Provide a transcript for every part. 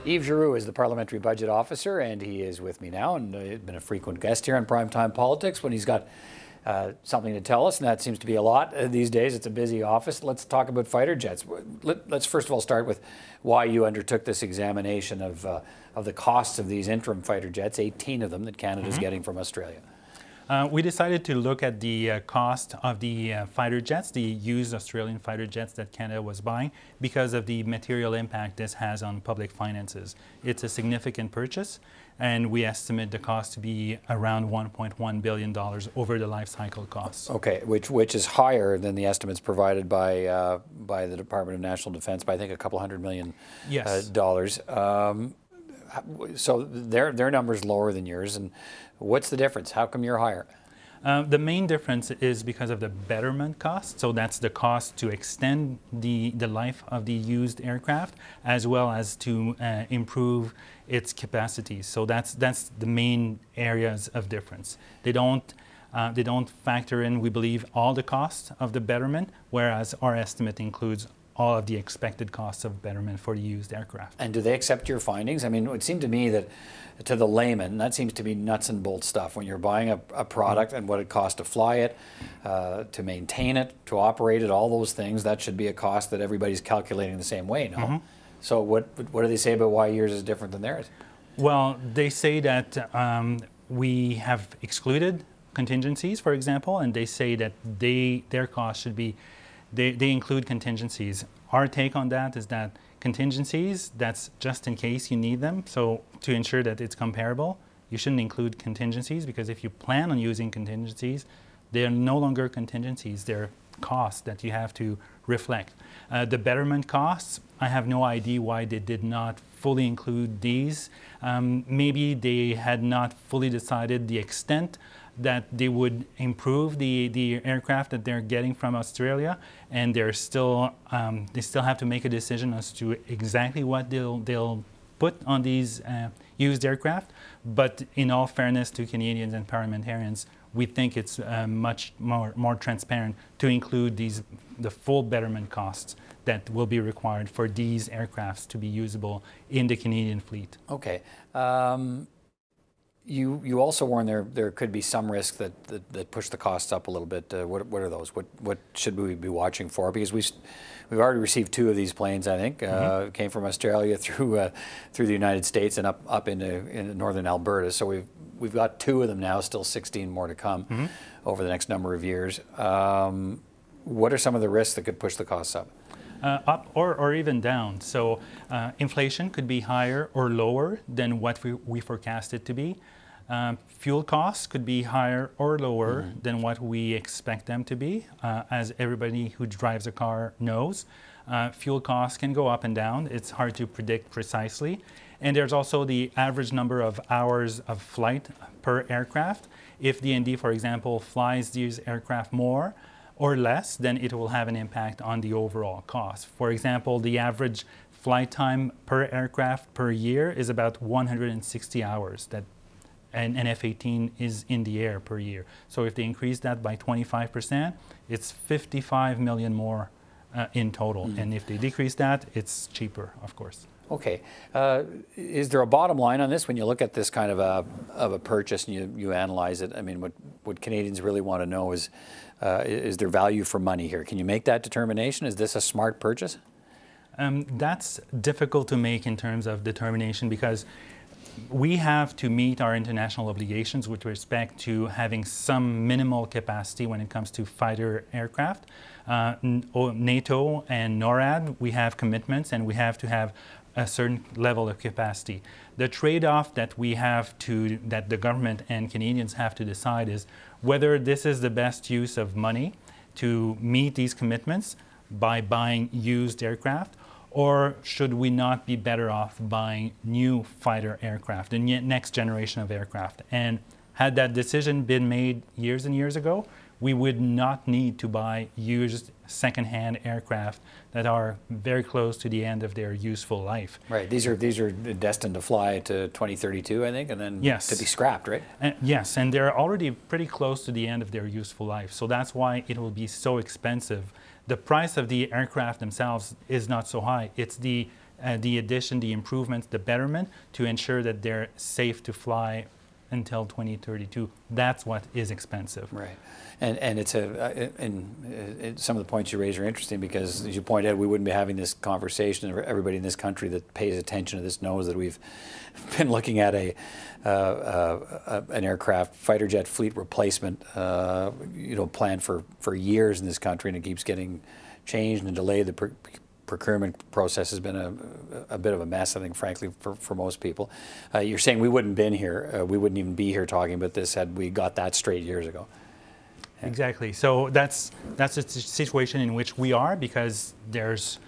Yves Giroux is the Parliamentary Budget Officer, and he is with me now, and he's been a frequent guest here on Primetime Politics when he's got something to tell us, and that seems to be a lot these days. It's a busy office. Let's talk about fighter jets. Let's first of all start with why you undertook this examination of the costs of these interim fighter jets, 18 of them that Canada's getting from Australia. We decided to look at the cost of the fighter jets, the used Australian fighter jets that Canada was buying, because of the material impact this has on public finances. It's a significant purchase, and we estimate the cost to be around $1.1 billion over the life cycle costs. Okay, which is higher than the estimates provided by the Department of National Defense by, I think, a couple $100 million dollars. So their number's lower than yours, and what's the difference? How come you're higher? The main difference is because of the betterment cost. So that's the cost to extend the life of the used aircraft, as well as to improve its capacity. So that's the main areas of difference. They don't factor in, we believe, all the costs of the betterment, whereas our estimate includes all of the expected costs of betterment for the used aircraft. And do they accept your findings? I mean, it seemed to me that to the layman, that seems to be nuts and bolts stuff. When you're buying a product and what it costs to fly it, to maintain it, to operate it, all those things, that should be a cost that everybody's calculating the same way, no? So what do they say about why yours is different than theirs? Well, they say that we have excluded contingencies, for example, and they say that their cost should be they include contingencies. Our take on that is that contingencies, that's just in case you need them. So to ensure that it's comparable, you shouldn't include contingencies, because if you plan on using contingencies, they're no longer contingencies, they're costs that you have to reflect. The betterment costs, I have no idea why they did not fully include these. Maybe they had not fully decided the extent that they would improve the aircraft that they're getting from Australia, and they still have to make a decision as to exactly what they'll put on these used aircraft. But in all fairness to Canadians and parliamentarians, we think it's much more transparent to include the full betterment costs that will be required for these aircrafts to be usable in the Canadian fleet. Okay. You also warn there could be some risk that push the costs up a little bit. What are those? What should we be watching for? Because we've already received 2 of these planes, I think. Came from Australia through the United States and up into northern Alberta. So we've got 2 of them now. Still 16 more to come over the next number of years. What are some of the risks that could push the costs up? Up or even down. So inflation could be higher or lower than what we forecast it to be. Fuel costs could be higher or lower than what we expect them to be. As everybody who drives a car knows, fuel costs can go up and down. It's hard to predict precisely. And there's also the average number of hours of flight per aircraft. If DND, for example, flies these aircraft more or less, then it will have an impact on the overall cost. For example, the average flight time per aircraft per year is about 160 hours that an F-18 is in the air per year. So if they increase that by 25%, it's 55 million more in total. And if they decrease that, it's cheaper, of course. Okay. Is there a bottom line on this when you look at this kind of a purchase and you analyze it? I mean, what Canadians really want to know is there value for money here? Can you make that determination? Is this a smart purchase? That's difficult to make in terms of determination, because we have to meet our international obligations with respect to having some minimal capacity when it comes to fighter aircraft. NATO and NORAD, we have commitments, and we have to have a certain level of capacity. The trade-off that that the government and Canadians have to decide is whether this is the best use of money to meet these commitments by buying used aircraft, or should we not be better off buying new fighter aircraft, the next generation of aircraft? And had that decision been made years and years ago, we would not need to buy used second-hand aircraft that are very close to the end of their useful life. Right. These are destined to fly to 2032, I think, and then to be scrapped, right? Yes, and they're already pretty close to the end of their useful life. So that's why it will be so expensive. The price of the aircraft themselves is not so high. It's the the addition, the improvements, the betterment to ensure that they're safe to fly until 2032. That's what is expensive. Right. And it's some of the points you raise are interesting because, as you point out, we wouldn't be having this conversation. Everybody in this country that pays attention to this knows that we've been looking at an aircraft fighter jet fleet replacement, plan for years in this country, and it keeps getting changed and delayed. The procurement process has been a bit of a mess, I think, frankly, for most people. You're saying we wouldn't been here, we wouldn't even be here talking about this had we got that straight years ago. Yeah. Exactly. So that's a situation in which we are, because there's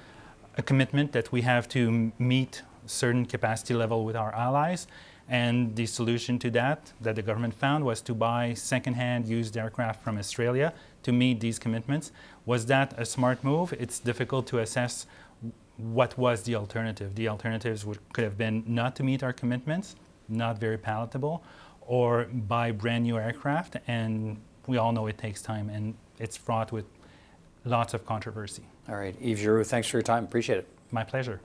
a commitment that we have to meet certain capacity level with our allies, and the solution to that the government found was to buy second-hand used aircraft from Australia to meet these commitments. Was that a smart move? It's difficult to assess what was the alternative. The alternatives could have been not to meet our commitments, not very palatable, or buy brand new aircraft, and we all know it takes time and it's fraught with lots of controversy. All right, Yves Giroux, thanks for your time. Appreciate it. My pleasure.